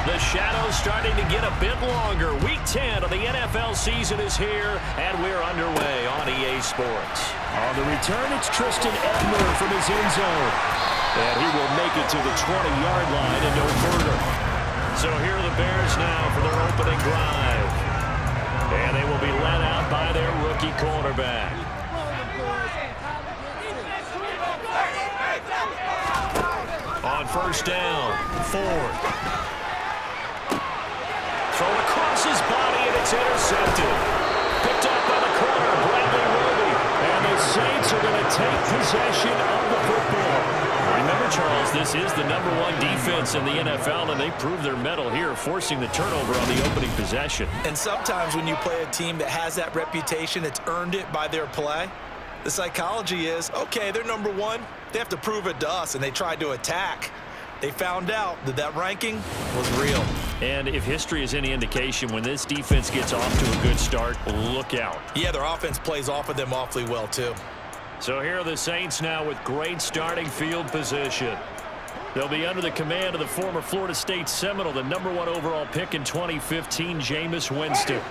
The shadow's starting to get a bit longer. Week 10 of the NFL season is here, and we're underway on EA Sports. On the return, it's Tristan Ebner from his end zone. And he will make it to the 20-yard line and no further. So here are the Bears now for their opening drive. And they will be led out by their rookie quarterback. On first down, Ford. Thrown across his body, and it's intercepted. Picked up by the corner, Bradley Roby. And the Saints are going to take possession of the football. Remember, Charles, this is the #1 defense in the NFL, and they proved their mettle here, forcing the turnover on the opening possession. And sometimes when you play a team that has that reputation, that's earned it by their play, the psychology is, okay, they're #1. They have to prove it to us, and they tried to attack. They found out that that ranking was real. And if history is any indication, when this defense gets off to a good start, look out. Yeah, their offense plays off of them awfully well, too. So here are the Saints now with great starting field position. They'll be under the command of the former Florida State Seminole, the #1 overall pick in 2015, Jameis Winston.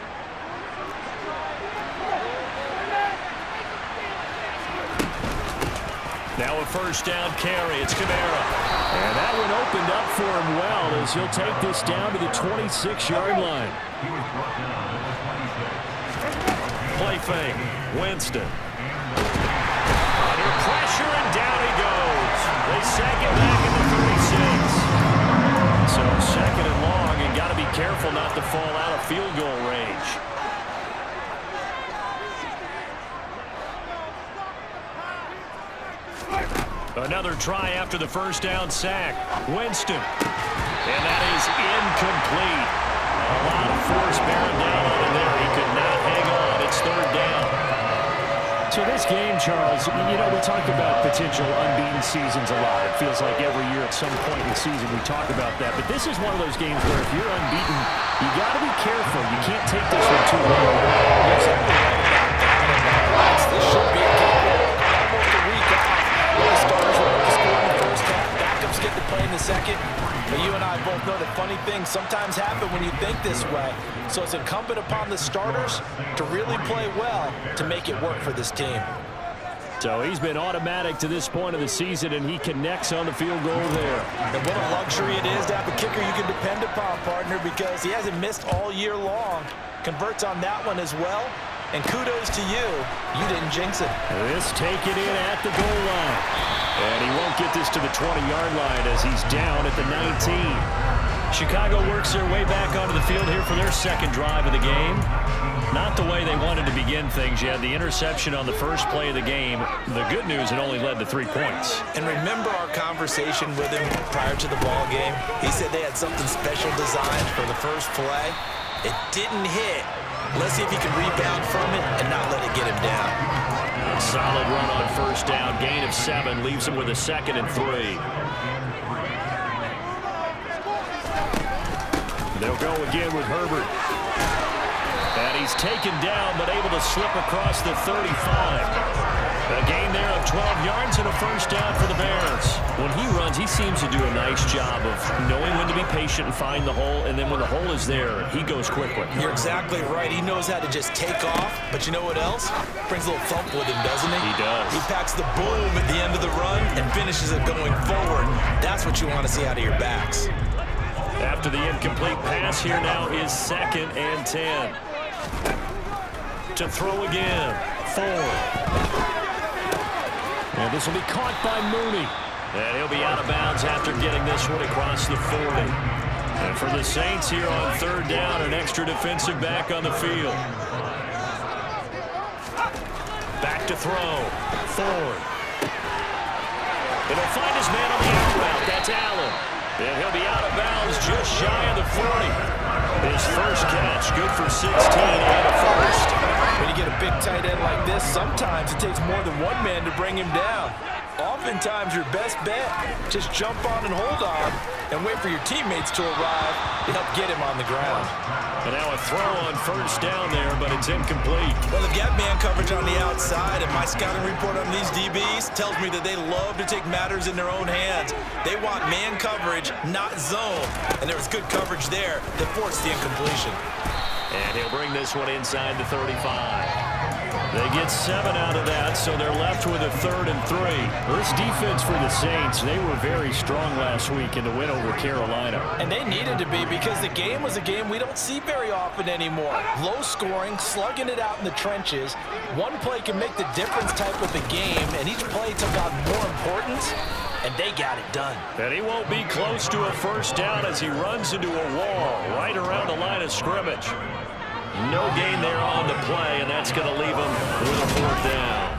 Now a first down carry. It's Kamara. And that one opened up for him well as he'll take this down to the 26-yard line. Play fake. Winston. Under pressure, and down he goes. They sack it back at the 36. So second and long, and got to be careful not to fall out of field goal range. Another try after the first down sack. Winston. And that is incomplete. A lot of force bearing down on him there. He could not hang on. It's third down. So this game, Charles, you know, we talk about potential unbeaten seasons a lot. It feels like every year at some point in the season we talk about that. But this is one of those games where if you're unbeaten, you got to be careful. You can't take this one too long. This should be a game almost a week off. The starters will have to score in the first half. Backups get to play in the second. But you and I both know that funny things sometimes happen when you think this way. So it's incumbent upon the starters to really play well to make it work for this team. So he's been automatic to this point of the season, and he connects on the field goal there. And what a luxury it is to have a kicker you can depend upon, partner, because he hasn't missed all year long. Converts on that one as well. And kudos to you. You didn't jinx it. This taken in at the goal line. And he won't get this to the 20-yard line as he's down at the 19. Chicago works their way back onto the field here for their second drive of the game. Not the way they wanted to begin things. You had the interception on the first play of the game. The good news, it only led to 3 points. And remember our conversation with him prior to the ball game? He said they had something special designed for the first play. It didn't hit. Let's see if he can rebound from it and not let it get him down. A solid run on first down. Gain of 7 leaves him with a 2nd and 3. They'll go again with Herbert. And he's taken down, but able to slip across the 35. A gain there of 12 yards and a first down for the Bears. When he runs, he seems to do a nice job of knowing when to be patient and find the hole, and then when the hole is there, he goes quickly. You're exactly right. He knows how to just take off, but you know what else? Brings a little thump with him, doesn't he? He does. He packs the boom at the end of the run and finishes it going forward. That's what you want to see out of your backs. After the incomplete pass, here now is 2nd and 10. To throw again. Ford. And this will be caught by Mooney. And he'll be out of bounds after getting this one across the 40. And for the Saints here on third down, an extra defensive back on the field. Back to throw. Ford. And he'll find his man on the out route. That's Allen. And he'll be out of bounds just shy of the 40. His first catch, good for 16 and a first. When you get a big tight end like this, sometimes it takes more than one man to bring him down. oftentimes your best bet, just jump on and hold on and wait for your teammates to arrive to help get him on the ground. And now a throw on first down there, but it's incomplete. Well, they've got man coverage on the outside, and my scouting report on these DBs tells me that they love to take matters in their own hands. They want man coverage, not zone. And there was good coverage there that forced the incompletion. And he'll bring this one inside the 35. They get 7 out of that, so they're left with a 3rd and 3. This defense for the Saints, they were very strong last week in the win over Carolina. And they needed to be, because the game was a game we don't see very often anymore. Low scoring, slugging it out in the trenches. One play can make the difference type of the game, and each play took on more importance, and they got it done. And he won't be close to a first down as he runs into a wall right around the line of scrimmage. No gain there on the play, and that's going to leave him with a 4th down.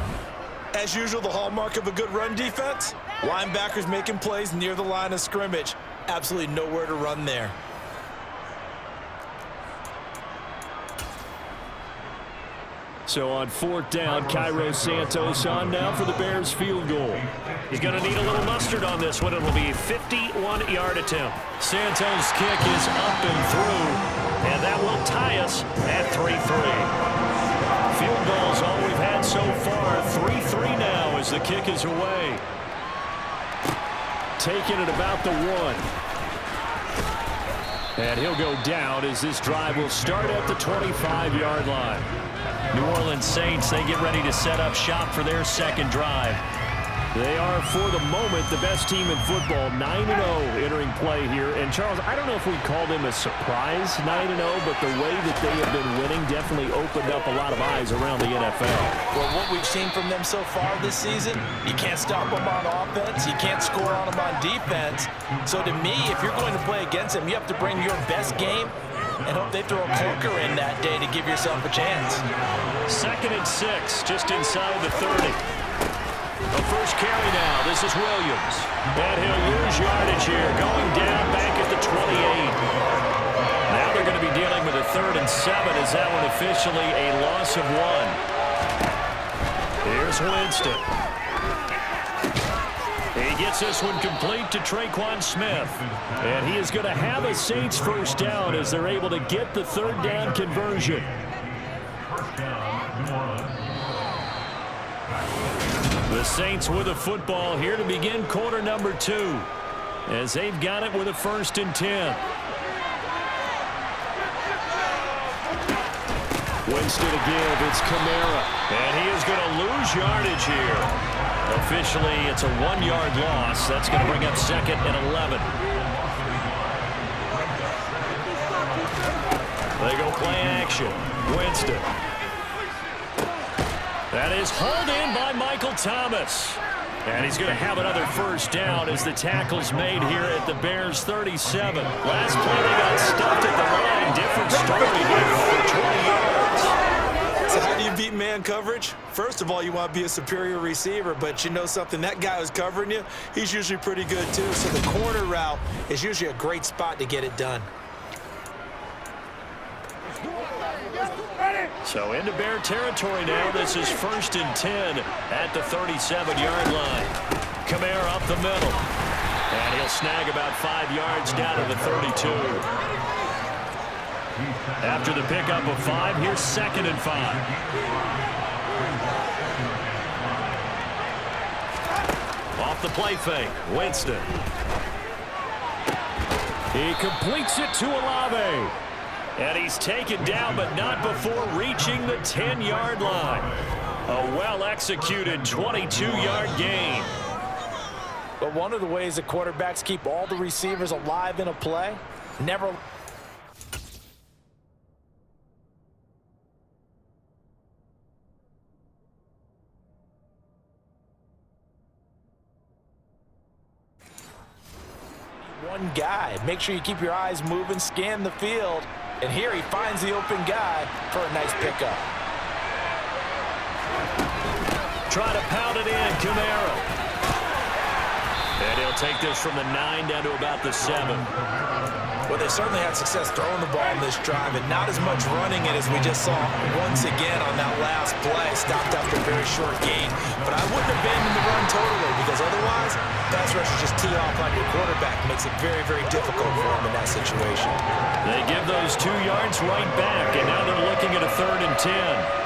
As usual, the hallmark of a good run defense, linebackers making plays near the line of scrimmage. Absolutely nowhere to run there. So on 4th down, Cairo Santos on now for the Bears field goal. He's going to need a little mustard on this one. It'll be a 51-yard attempt. Santos' kick is up and through, and that will tie us at 3-3. Field goal's all we've had so far. 3-3 now as the kick is away. Taking it about the 1. And he'll go down as this drive will start at the 25-yard line. New Orleans Saints, they get ready to set up shop for their second drive. They are, for the moment, the best team in football, 9-0 entering play here. And, Charles, I don't know if we'd call them a surprise 9-0, but the way that they have been winning definitely opened up a lot of eyes around the NFL. Well, what we've seen from them so far this season, you can't stop them on offense, you can't score on them on defense. So to me, if you're going to play against them, you have to bring your best game and hope they throw a corker in that day to give yourself a chance. 2nd and 6, just inside the 30. A first carry now. This is Williams. And he'll lose yardage here, going down back at the 28. Now they're going to be dealing with a 3rd and 7 as that one officially a loss of 1. Here's Winston. He gets this one complete to Traquan Smith. And he is going to have a Saints first down as they're able to get the 3rd down conversion. The Saints with a football here to begin quarter number 2 as they've got it with a 1st and 10. Winston to give. It's Kamara. And he is going to lose yardage here. Officially, it's a 1-yard loss. That's going to bring up 2nd and 11. They go play action. Winston. That is hauled in by Michael Thomas. And he's going to have another first down as the tackle's made here at the Bears 37. Last play they got stuffed at the line. Different story here for 20 yards. So how do you beat man coverage? First of all, you want to be a superior receiver, but you know something, that guy who's covering you, he's usually pretty good too. So the corner route is usually a great spot to get it done. So into Bear territory now. This is 1st and 10 at the 37-yard line. Kamara up the middle. And he'll snag about 5 yards down to the 32. After the pickup of 5, here's 2nd and 5. Off the play fake, Winston. He completes it to Olave. And he's taken down, but not before reaching the 10-yard line. A well-executed 22-yard gain. But one of the ways that quarterbacks keep all the receivers alive in a play, never... one guy. Make sure you keep your eyes moving, scan the field. And here he finds the open guy for a nice pickup. Try to pound it in, Kamara. And he'll take this from the 9 down to about the 7. Well, they certainly had success throwing the ball in this drive, and not as much running it as we just saw once again on that last play. Stopped after a very short gain. But I wouldn't abandon the run totally, because otherwise, pass rushers just tee off on your quarterback. Makes it very, very difficult for him in that situation. They give those 2 yards right back, and now they're looking at a 3rd and 10.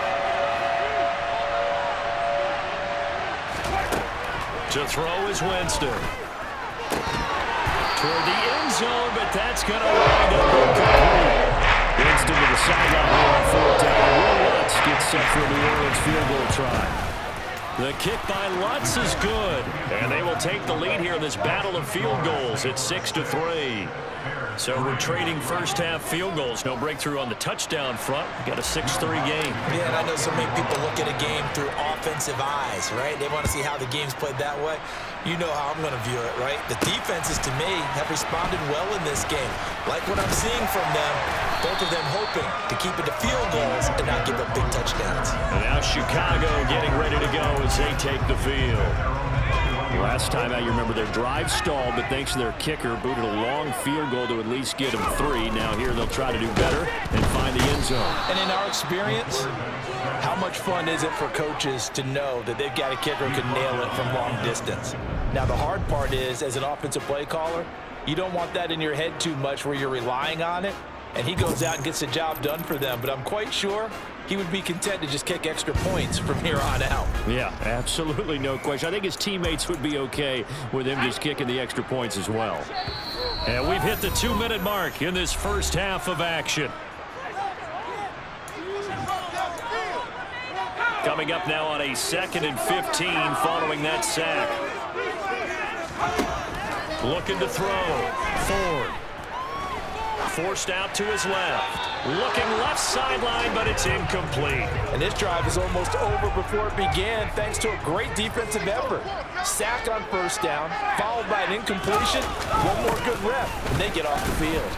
To throw is Winston. Toward the end zone, but that's going to wind up incomplete. Winston to the sideline here on 4th down. Will Lutz gets set for the New Orleans field goal try. The kick by Lutz is good, and they will take the lead here in this battle of field goals at 6-3. So we're trading first-half field goals. No breakthrough on the touchdown front. Got a 6-3 game. Yeah, and I know so many people look at a game through offensive eyes, right? They want to see how the game's played that way. You know how I'm going to view it, right? The defenses, to me, have responded well in this game. Like what I'm seeing from them, both of them hoping to keep it to field goals and not give up big touchdowns. And now Chicago getting ready to go as they take the field. Last time out, you remember their drive stalled, but thanks to their kicker, booted a long field goal to at least get them 3. Now here they'll try to do better and find the end zone. And in our experience, how much fun is it for coaches to know that they've got a kicker who can nail it from long distance? Now the hard part is, as an offensive play caller, you don't want that in your head too much where you're relying on it, and he goes out and gets the job done for them. But I'm quite sure he would be content to just kick extra points from here on out. Yeah, absolutely no question. I think his teammates would be okay with him just kicking the extra points as well. And we've hit the 2-minute mark in this first half of action. Coming up now on a 2nd and 15 following that sack. Looking to throw. Ford. Forced out to his left. Looking left sideline, but it's incomplete. And this drive is almost over before it began, thanks to a great defensive effort. Sack on 1st down, followed by an incompletion. One more good rep, and they get off the field.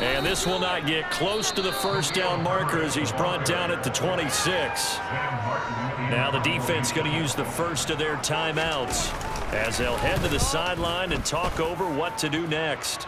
And this will not get close to the 1st down marker as he's brought down at the 26. Now the defense going to use the first of their timeouts as they'll head to the sideline and talk over what to do next.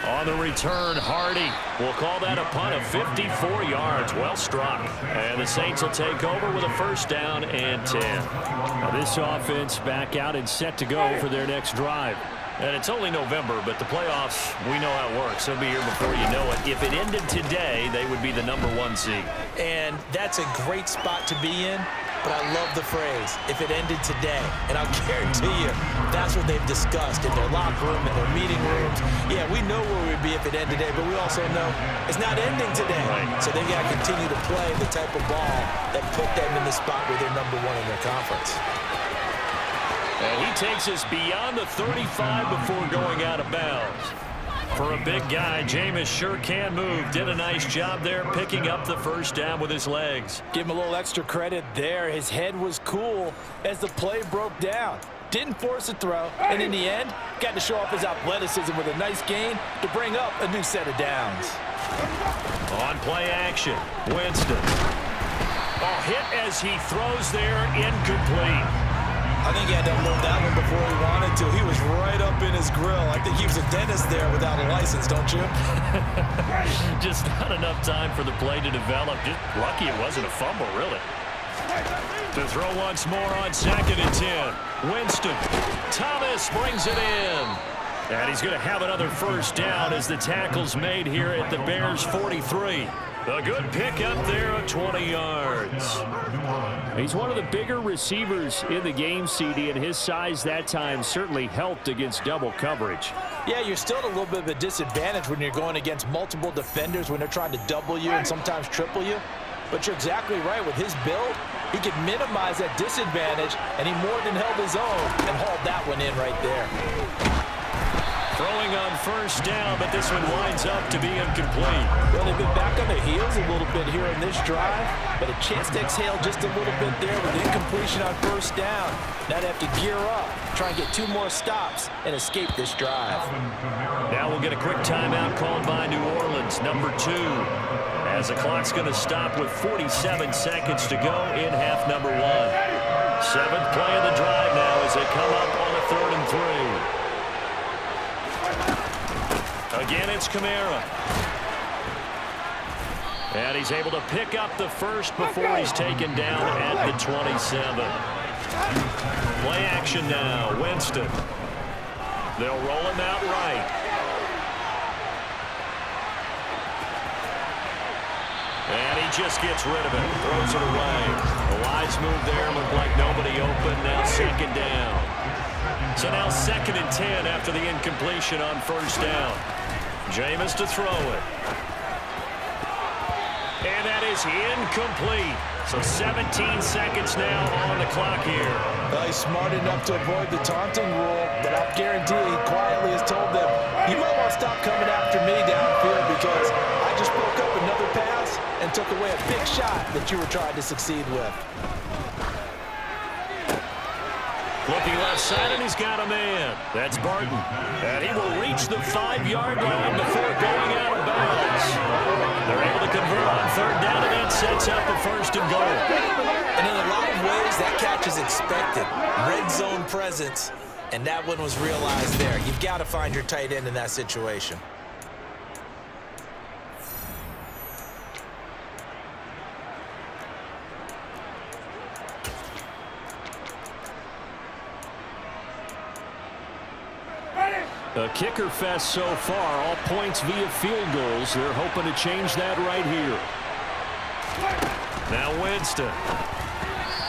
On the return, Hardy will call that a punt of 54 yards. Well struck. And the Saints will take over with a 1st down and 10. Now this offense back out and set to go for their next drive. And it's only November, but the playoffs, we know how it works. They'll be here before you know it. If it ended today, they would be the #1 seed. And that's a great spot to be in. But I love the phrase, if it ended today. And I'll guarantee you, that's what they've discussed in their locker room, in their meeting rooms. Yeah, we know where we'd be if it ended today, but we also know it's not ending today. Right. So they've got to continue to play the type of ball that put them in the spot where they're #1 in their conference. And he takes us beyond the 35 before going out of bounds. For a big guy, Jameis sure can move. Did a nice job there picking up the 1st down with his legs. Give him a little extra credit there. His head was cool as the play broke down. Didn't force a throw, and in the end, got to show off his athleticism with a nice gain to bring up a new set of downs. On play action, Winston. Oh, hit as he throws there, incomplete. I think he had to unload that one before he wanted to. He was right up in his grill. I think he was a dentist there without a license, don't you? Just not enough time for the play to develop. Just lucky it wasn't a fumble, really. To throw once more on 2nd and 10. Winston. Thomas brings it in. And he's going to have another 1st down as the tackle's made here at the Bears 43. A good pickup there of 20 yards. He's one of the bigger receivers in the game, CD, and his size that time certainly helped against double coverage. Yeah, you're still at a little bit of a disadvantage when you're going against multiple defenders when they're trying to double you and sometimes triple you. But you're exactly right. With his build, he could minimize that disadvantage, and he more than held his own and hauled that one in right there. Throwing on 1st down, but this one winds up to be incomplete. Well, they've been back on their heels a little bit here in this drive, but a chance to exhale just a little bit there with incompletion on 1st down. Now they have to gear up, try and get 2 more stops, and escape this drive. Now we'll get a quick timeout called by New Orleans, #2. As the clock's going to stop with 47 seconds to go in half #1. 7th play of the drive now. Again, it's Kamara. And he's able to pick up the first before he's taken down at the 27. Play action now, Winston. They'll roll him out right. And he just gets rid of it, throws it away. The wise move there, looked like nobody open, now second down. So now 2nd and 10 after the incompletion on first down. Jameis to throw it. And that is incomplete. So 17 seconds now on the clock here. Well, he's smart enough to avoid the taunting rule, but I'll guarantee he quietly has told them, you might want to stop coming after me downfield because I just broke up another pass and took away a big shot that you were trying to succeed with. Looking left side, and he's got a man. That's Barton. And he will reach the 5-yard line before going out of bounds. They're able to convert on third down, and that sets up the 1st and goal. And in a lot of ways, that catch is expected. Red zone presence, and that one was realized there. You've got to find your tight end in that situation. A kicker fest so far, all points via field goals. They're hoping to change that right here. Now Winston.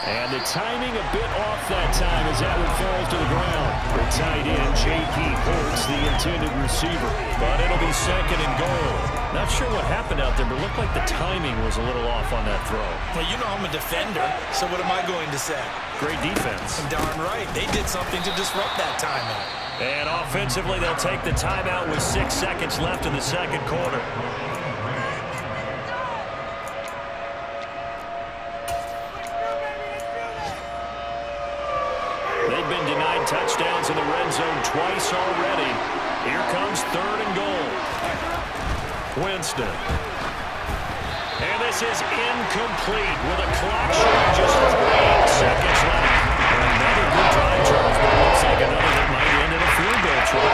And the timing a bit off that time as that one falls to the ground. The tight end, J.P. Holtz, the intended receiver. But it'll be 2nd and goal. Not sure what happened out there, but it looked like the timing was a little off on that throw. Well, you know I'm a defender, so what am I going to say? Great defense. Darn right. They did something to disrupt that timing. And offensively, they'll take the timeout with 6 seconds left in the 2nd quarter. They've been denied touchdowns in the red zone twice already. Here comes 3rd and goal. Winston. And this is incomplete with a clock showing just 3 seconds left. Another good drive, Charles, but it looks like another that might end in a field goal try.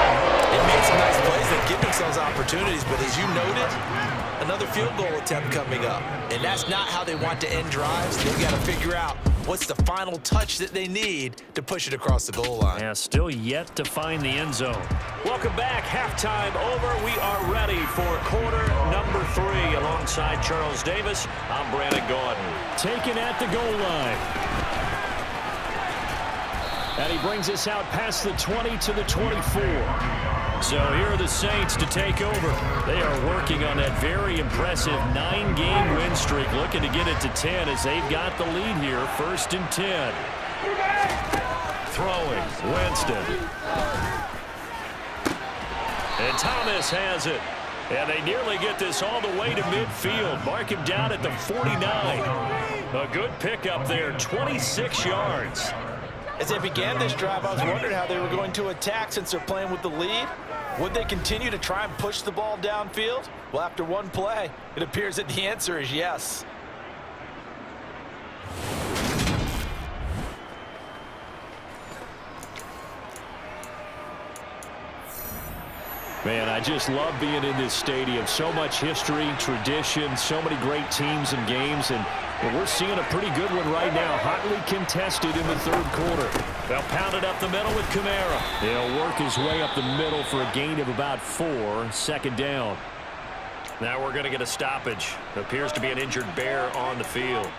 It made some nice plays that give themselves opportunities, but as you noted, another field goal attempt coming up. And that's not how they want to end drives. They've got to figure out what's the final touch that they need to push it across the goal line. Yeah, still yet to find the end zone. Welcome back. Halftime over. We are ready for quarter number 3. Alongside Charles Davis, I'm Brandon Gaudin. Taken at the goal line. And he brings us out past the 20 to the 24. So here are the Saints to take over. They are working on that very impressive 9-game win streak, looking to get it to 10 as they've got the lead here. 1st and 10. Throwing, Winston. And Thomas has it. And they nearly get this all the way to midfield. Mark him down at the 49. A good pickup there, 26 yards. As they began this drive, I was wondering how they were going to attack since they're playing with the lead. Would they continue to try and push the ball downfield? Well, after one play, it appears that the answer is yes. Man, I just love being in this stadium. So much history, tradition, so many great teams and games, and we're seeing a pretty good one right now, hotly contested in the 3rd quarter. They'll pound it up the middle with Kamara. He'll work his way up the middle for a gain of about 4, 2nd down. Now we're going to get a stoppage. Appears to be an injured Bear on the field.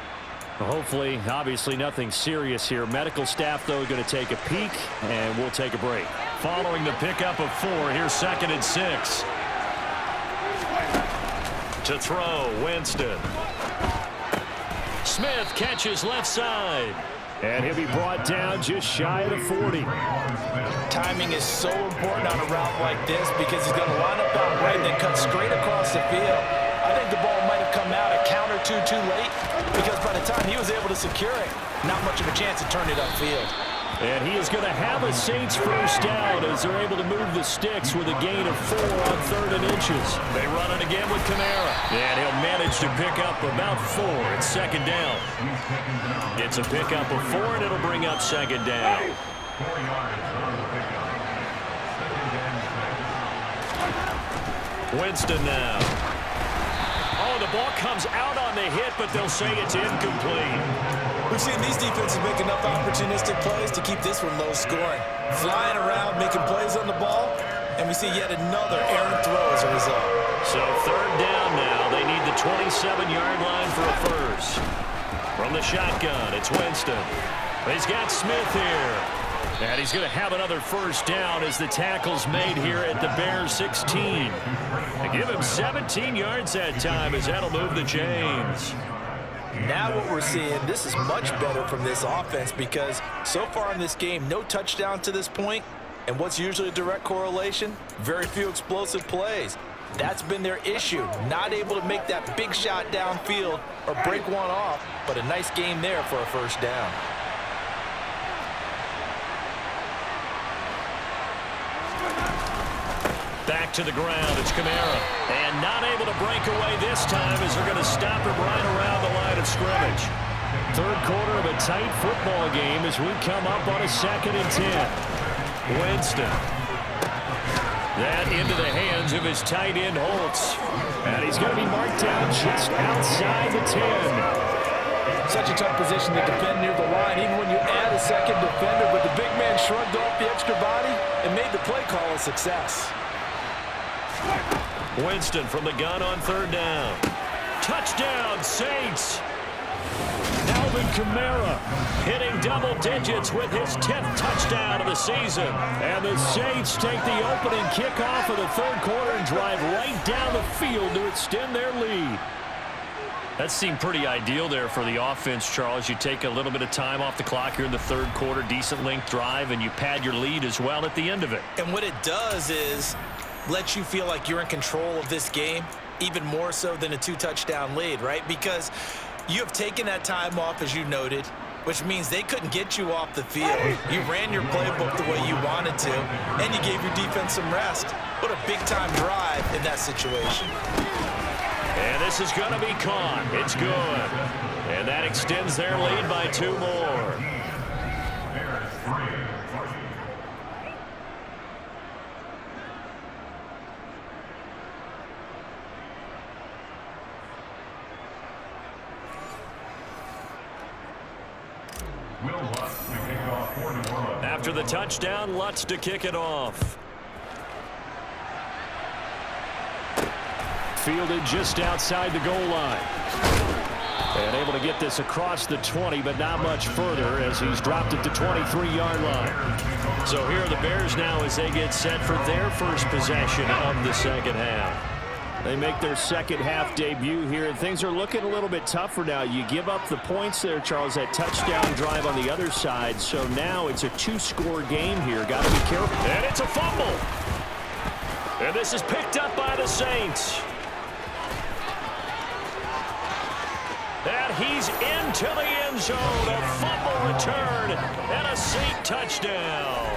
Hopefully, obviously nothing serious here. Medical staff, though, going to take a peek, and we'll take a break. Following the pickup of 4, here's 2nd and 6. To throw, Winston. Smith catches left side. And he'll be brought down just shy of the 40. Timing is so important on a route like this because he's going to line up out right and then cut straight across the field. I think the ball might have come out a count or two too late because by the time he was able to secure it, not much of a chance to turn it upfield. And he is going to have a Saints first down as they're able to move the sticks with a gain of 4 on 3rd and inches. They run it again with Kamara. And he'll manage to pick up about 4. It's 2nd down. Gets a pickup of 4, and it'll bring up 2nd down. Winston now. Oh, the ball comes out on the hit, but they'll say it's incomplete. We've seen these defenses make enough opportunistic plays to keep this one low scoring. Flying around, making plays on the ball, and we see yet another errant throw as a result. So third down now. They need the 27-yard line for a first. From the shotgun, it's Winston. He's got Smith here. And he's going to have another first down as the tackle's made here at the Bears 16. They give him 17 yards that time as that'll move the chains. Now what we're seeing, this is much better from this offense because so far in this game, no touchdown to this point. And what's usually a direct correlation? Very few explosive plays. That's been their issue. Not able to make that big shot downfield or break one off, but a nice game there for a first down. Back to the ground, it's Kamara. And not able to break away this time as they're going to stop him right around the line of scrimmage. Third quarter of a tight football game as we come up on a 2nd and 10. Winston. That into the hands of his tight end, Holtz. And he's going to be marked down just outside the 10. Such a tough position to defend near the line, even when you add a second defender, but the big man shrugged off the extra body and made the play call a success. Winston from the gun on third down. Touchdown, Saints. Alvin Kamara Hitting double digits with his 10th touchdown of the season. And the Saints take the opening kickoff of the third quarter and drive right down the field to extend their lead. That seemed pretty ideal there for the offense, Charles. You take a little bit of time off the clock here in the third quarter, decent length drive, and you pad your lead as well at the end of it. And what it does is let you feel like you're in control of this game, even more so than a 2-touchdown lead, right? Because you have taken that time off, as you noted, which means they couldn't get you off the field. You ran your playbook the way you wanted to, and you gave your defense some rest. What a big-time drive in that situation. And this is going to be caught. It's good. And that extends their lead by 2 more. After the touchdown, Lutz to kick it off. Fielded just outside the goal line. And able to get this across the 20, but not much further as he's dropped it to 23-yard line. So here are the Bears now as they get set for their first possession of the second half. They make their second half debut here, and things are looking a little bit tougher now. You give up the points there, Charles, that touchdown drive on the other side. So now it's a 2-score game here. Got to be careful. And it's a fumble. And this is picked up by the Saints. And he's into the end zone. A fumble return and a Saint touchdown.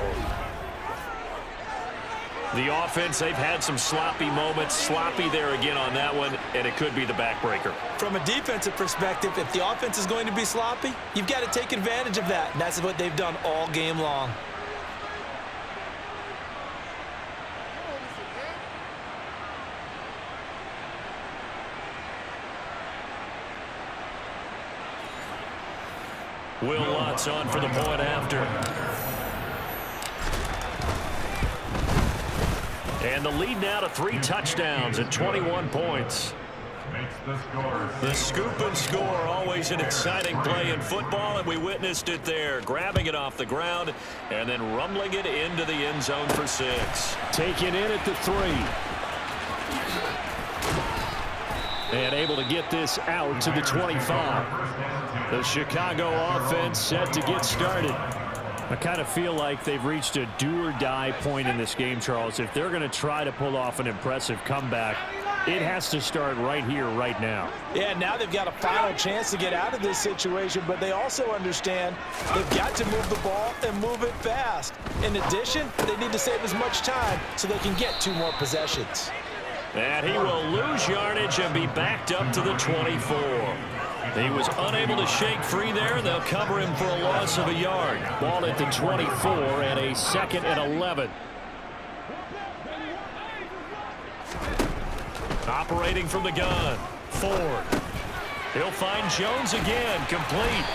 The offense, they've had some sloppy moments. Sloppy there again on that one, and it could be the backbreaker. From a defensive perspective, if the offense is going to be sloppy, you've got to take advantage of that. And that's what they've done all game long. Will Lutz on for the point after. And the lead now to 3 touchdowns at 21 points. The scoop and score, always an exciting play in football, and we witnessed it there. Grabbing it off the ground and then rumbling it into the end zone for 6. Taken in at the 3. And able to get this out to the 25. The Chicago offense set to get started. I kind of feel like they've reached a do-or-die point in this game, Charles. If they're going to try to pull off an impressive comeback, it has to start right here, right now. Yeah, now they've got a final chance to get out of this situation, but they also understand they've got to move the ball and move it fast. In addition, they need to save as much time so they can get 2 more possessions. And he will lose yardage and be backed up to the 24. He was unable to shake free there. They'll cover him for a loss of a yard. Ball at the 24 and a 2nd and 11. Operating from the gun. Ford. He'll find Jones again. Complete.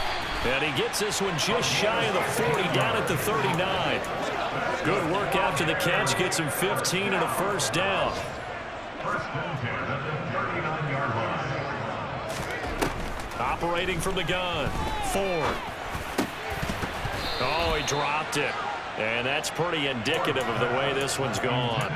And he gets this one just shy of the 40, down at the 39. Good work after the catch. Gets him 15 and a first down. Operating from the gun. Ford. Oh, he dropped it. And that's pretty indicative of the way this one's gone.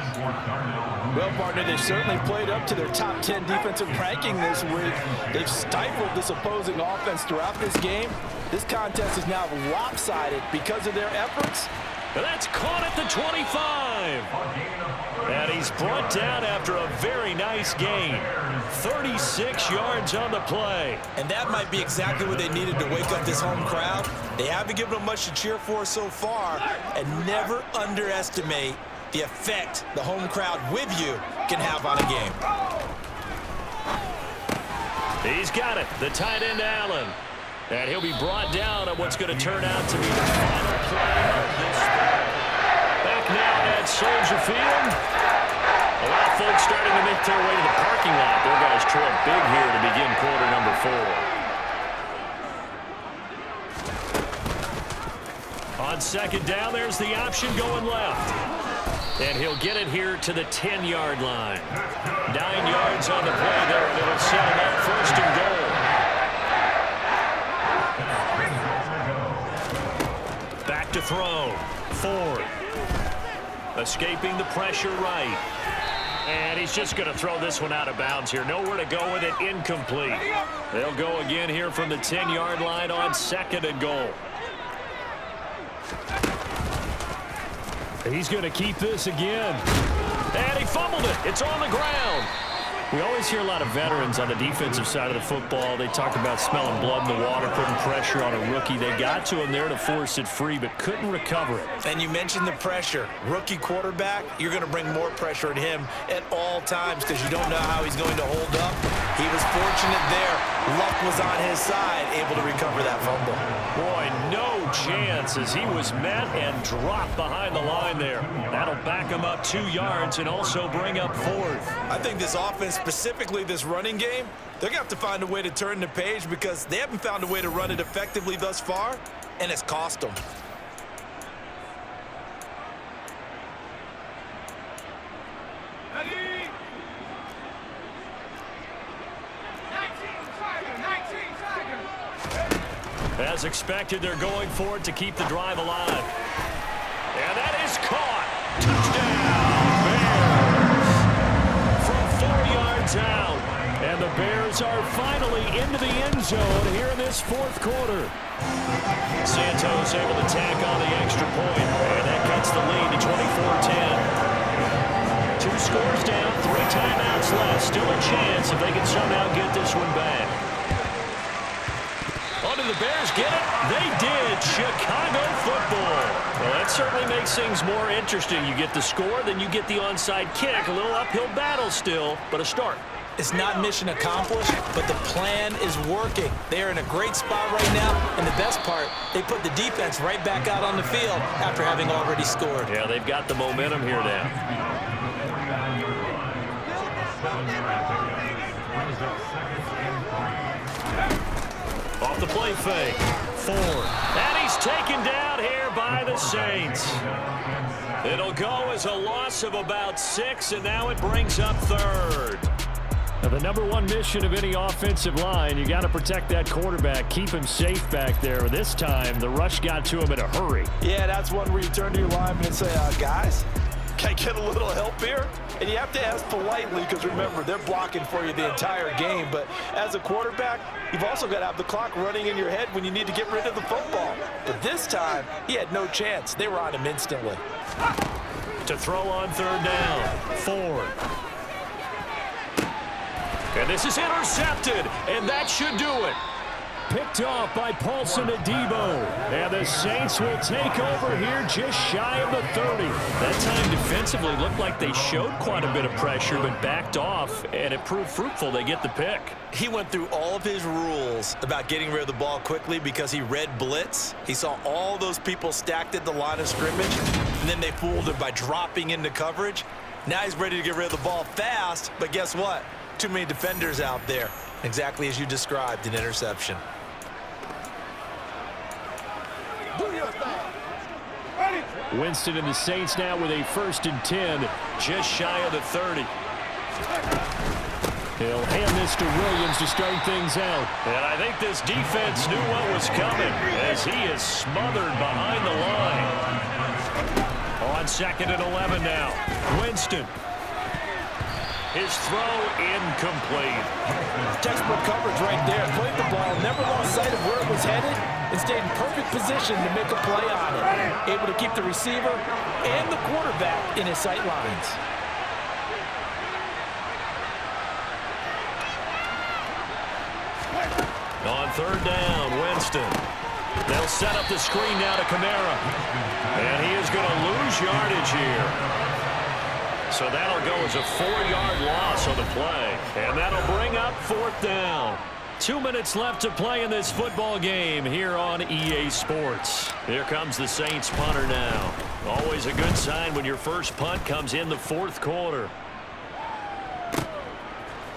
Well, partner, they certainly played up to their top 10 defensive ranking this week. They've stifled this opposing offense throughout this game. This contest is now lopsided because of their efforts. And that's caught at the 25. And he's brought down after a very nice gain. 36 yards on the play. And that might be exactly what they needed to wake up this home crowd. They haven't given them much to cheer for so far. And never underestimate the effect the home crowd with you can have on a game. He's got it. The tight end, Allen. And he'll be brought down at what's going to turn out to be the final play of this. Back now at Soldier Field. A lot of folks starting to make their way to the parking lot. Their guys trail big here to begin quarter number 4. On second down, there's the option going left. And he'll get it here to the 10-yard line. 9 yards on the play there, and it'll set him up first and goal. Back to throw. Ford. Escaping the pressure right. And he's just going to throw this one out of bounds here. Nowhere to go with it. Incomplete. They'll go again here from the 10-yard line on second and goal. He's going to keep this again. And he fumbled it. It's on the ground. We always hear a lot of veterans on the defensive side of the football. They talk about smelling blood in the water, putting pressure on a rookie. They got to him there to force it free, but couldn't recover it. And you mentioned the pressure. Rookie quarterback, you're going to bring more pressure at him at all times because you don't know how he's going to hold up. He was fortunate there. Luck was on his side, able to recover that fumble. Boy, no chance as he was met and dropped behind the line there. That'll back him up 2 yards and also bring up fourth. I think this offense, specifically this running game, they're going to have to find a way to turn the page because they haven't found a way to run it effectively thus far, and it's cost them. As expected, they're going for it to keep the drive alive. And that is caught. Touchdown, Bears. From 4 yards out. And the Bears are finally into the end zone here in this fourth quarter. Santos able to tack on the extra point. And that cuts the lead to 24-10. 2 scores down, 3 timeouts left. Still a chance if they can somehow get this one back. Did the Bears get it? They did. Chicago football. Well, that certainly makes things more interesting. You get the score, then you get the onside kick. A little uphill battle still, but a start. It's not mission accomplished, but the plan is working. They are in a great spot right now, and the best part, they put the defense right back out on the field after having already scored. Yeah, they've got the momentum here now. Off the play fake. Ford. And he's taken down here by the Saints. It'll go as a loss of about 6, and now it brings up third. Now, the number one mission of any offensive line, you got to protect that quarterback, keep him safe back there. This time, the rush got to him in a hurry. Yeah, that's one where you turn to your lineman and say, guys, can I get a little help here? And you have to ask politely because, remember, they're blocking for you the entire game. But as a quarterback, you've also got to have the clock running in your head when you need to get rid of the football. But this time, he had no chance. They were on him instantly. To throw on third down. Ford. And this is intercepted, and that should do it. Picked off by Paulson Adebo. And the Saints will take over here just shy of the 30. That time defensively looked like they showed quite a bit of pressure, but backed off, and it proved fruitful. They get the pick. He went through all of his rules about getting rid of the ball quickly because he read blitz. He saw all those people stacked at the line of scrimmage, and then they fooled him by dropping into coverage. Now he's ready to get rid of the ball fast, but guess what? Too many defenders out there. Exactly as you described, an interception. Winston and the Saints now with a 1st and 10, just shy of the 30. He'll hand this to Williams to start things out. And I think this defense knew what was coming as he is smothered behind the line. On 2nd and 11 now. Winston. His throw incomplete. Textbook coverage right there. Played the ball, never lost sight of where it was headed, and stayed in perfect position to make a play on it. Able to keep the receiver and the quarterback in his sight lines. On 3rd down, Winston. They'll set up the screen now to Kamara. And he is going to lose yardage here. So that'll go as a 4-yard loss on the play. And that'll bring up 4th down. 2 minutes left to play in this football game here on EA Sports. Here comes the Saints punter now. Always a good sign when your first punt comes in the 4th quarter.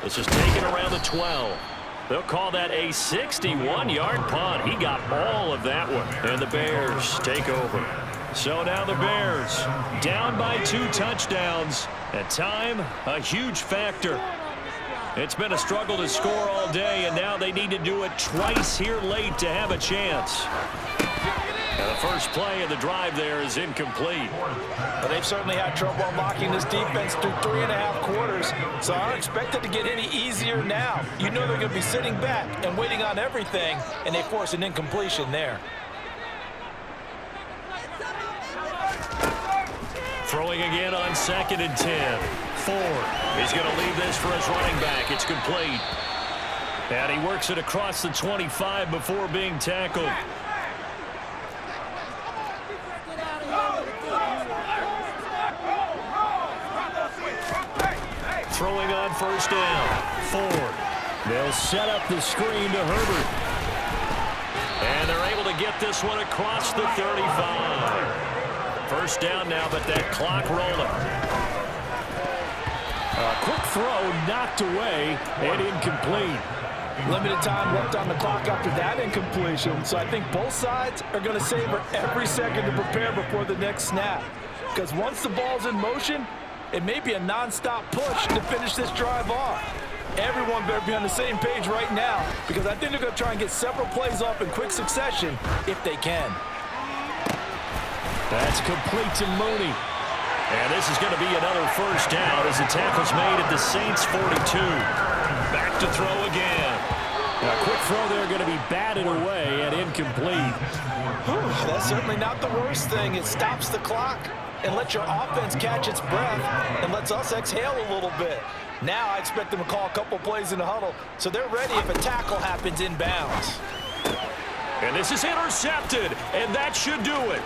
This is taken around the 12. They'll call that a 61-yard punt. He got all of that one. And the Bears take over. So now the Bears down by 2 touchdowns. At time, a huge factor. It's been a struggle to score all day, and now they need to do it twice here late to have a chance. And the first play of the drive there is incomplete. Well, they've certainly had trouble unlocking this defense through 3.5 quarters, so I don't expect it to get any easier now. You know they're going to be sitting back and waiting on everything, and they force an incompletion there. Throwing again on 2nd and 10. Ford. He's going to leave this for his running back. It's complete. And he works it across the 25 before being tackled. Throwing on 1st down. Ford. They'll set up the screen to Herbert. And they're able to get this one across the 35. 1st down now, but that clock rolling. A quick throw knocked away and incomplete. Limited time left on the clock after that incompletion, so I think both sides are going to savor every second to prepare before the next snap. Because once the ball's in motion, it may be a non-stop push to finish this drive off. Everyone better be on the same page right now, because I think they're going to try and get several plays off in quick succession if they can. That's complete to Mooney. And this is going to be another 1st down as the tackle's made at the Saints 42. Back to throw again. A quick throw there going to be batted away and incomplete. That's certainly not the worst thing. It stops the clock and lets your offense catch its breath and lets us exhale a little bit. Now I expect them to call a couple plays in the huddle so they're ready if a tackle happens inbounds. And this is intercepted, and that should do it.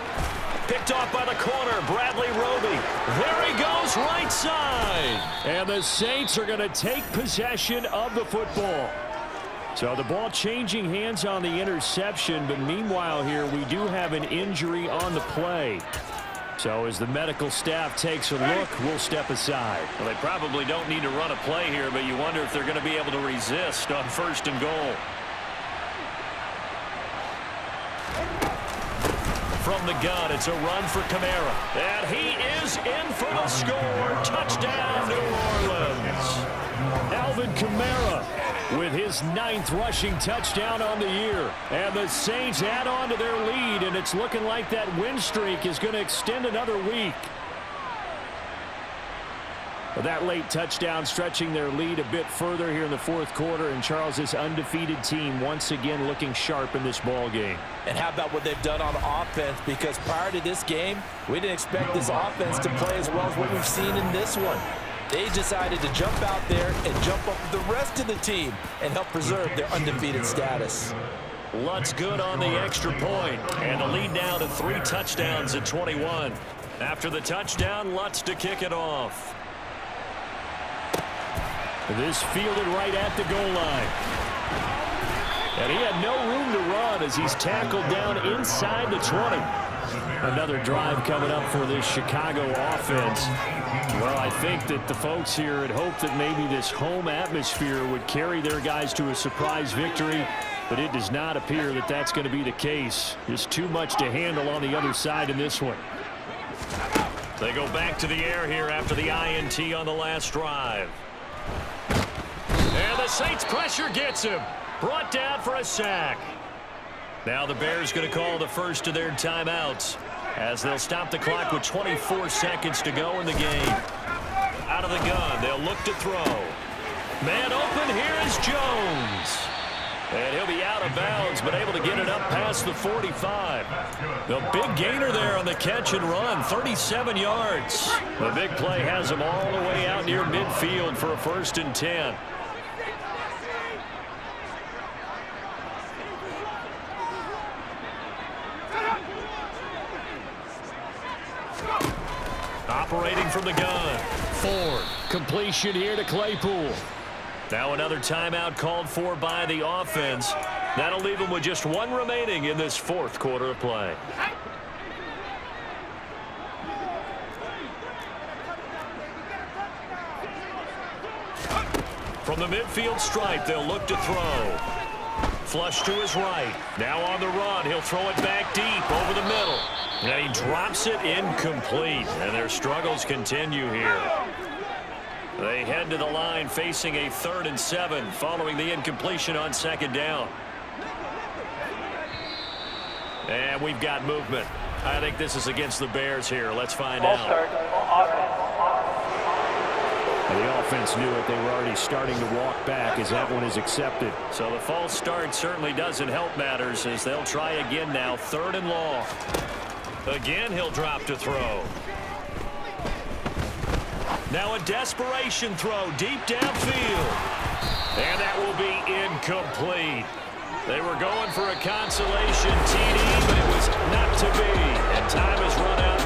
Picked off by the corner, Bradley Roby. There he goes, right side. And the Saints are going to take possession of the football. So the ball changing hands on the interception, but meanwhile here we do have an injury on the play. So as the medical staff takes a look, we'll step aside. Well, they probably don't need to run a play here, but you wonder if they're going to be able to resist on 1st and goal. From the gun, it's a run for Kamara. And he is in for the score. Touchdown, New Orleans. Alvin Kamara with his 9th rushing touchdown on the year. And the Saints add on to their lead, and it's looking like that win streak is going to extend another week. That late touchdown stretching their lead a bit further here in the 4th quarter, and Charles' undefeated team once again looking sharp in this ball game. And how about what they've done on offense? Because prior to this game, we didn't expect this offense to play as well as what we've seen in this one. They decided to jump out there and jump up the rest of the team and help preserve their undefeated status. Lutz good on the extra point, and the lead now to 3 touchdowns at 21. After the touchdown, Lutz to kick it off. This fielded right at the goal line. And he had no room to run as he's tackled down inside the 20. Another drive coming up for this Chicago offense. Well, I think that the folks here had hoped that maybe this home atmosphere would carry their guys to a surprise victory, but it does not appear that that's going to be the case. Just too much to handle on the other side in this one. They go back to the air here after the INT on the last drive. And the Saints pressure gets him. Brought down for a sack. Now the Bears going to call the first of their timeouts as they'll stop the clock with 24 seconds to go in the game. Out of the gun, they'll look to throw. Man open, here is Jones. And he'll be out of bounds, but able to get it up past the 45. The big gainer there on the catch and run, 37 yards. The big play has him all the way out near midfield for a 1st and 10. Operating from the gun. Ford. Completion here to Claypool. Now another timeout called for by the offense. That'll leave them with just one remaining in this 4th quarter of play. From the midfield stripe, they'll look to throw. Flush to his right. Now on the run, he'll throw it back deep over the middle. And he drops it incomplete. And their struggles continue here. They head to the line facing a 3rd and 7 following the incompletion on 2nd down. And we've got movement. I think this is against the Bears here. Let's find out. The offense knew it. They were already starting to walk back as that one is accepted. So the false start certainly doesn't help matters as they'll try again now. 3rd and long. Again, he'll drop to throw. Now a desperation throw deep downfield. And that will be incomplete. They were going for a consolation TD, but it was not to be. And time has run out now.